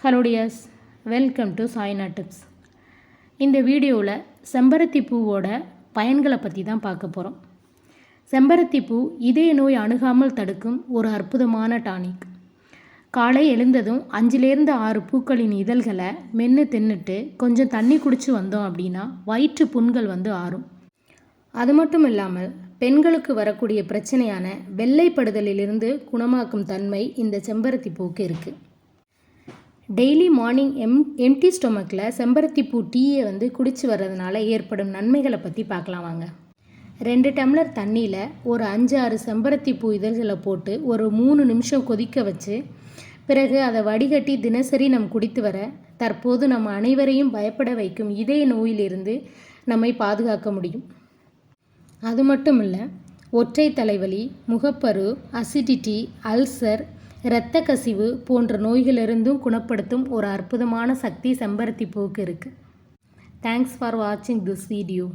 Hello tears, welcome to Saina tips. இந்த வீடியோவில் செம்பருத்தி பூவோட பயன்களை பற்றி தான் பார்க்க போகிறோம். செம்பருத்தி பூ இதய நோய் அணுகாமல் தடுக்கும் ஒரு அற்புதமான டானிக். காலை எழுந்ததும் 5-6 பூக்களின் இதழ்களை மென்று தின்னுட்டு கொஞ்சம் தண்ணி குடித்து வந்தோம் அப்படின்னா வயிற்று புண்கள் ஆறும். அது மட்டும் இல்லாமல் பெண்களுக்கு வரக்கூடிய பிரச்சனையான வெள்ளைப்படுதலிலிருந்து குணமாக்கும் தன்மை இந்த செம்பருத்தி பூக்கு இருக்குது. டெய்லி மார்னிங் எம்டி ஸ்டொமக்கில் செம்பருத்தி பூ டீயை குடிச்சு வர்றதுனால ஏற்படும் நன்மைகளை பற்றி பார்க்கலாம் வாங்க. 2 டம்ளர் தண்ணியில் ஒரு 5-6 செம்பருத்தி பூ இதழ்களை போட்டு ஒரு 3 நிமிஷம் கொதிக்க வச்சு பிறகு அதை வடிகட்டி தினசரி குடித்து வர தற்போது நம்ம அனைவரையும் பயப்பட வைக்கும் இதய நோயிலிருந்து நம்மை பாதுகாக்க முடியும். அது மட்டும் இல்லை, ஒற்றை தலைவலி, முகப்பரு, அசிடிட்டி, அல்சர், இரத்த கசிவு போன்ற நோய்களிலிருந்தும் குணப்படுத்தும் ஒரு அற்புதமான சக்தி செம்பருத்தி பூவுக்கு இருக்குது. தேங்க்ஸ் ஃபார் வாட்சிங் திஸ் வீடியோ.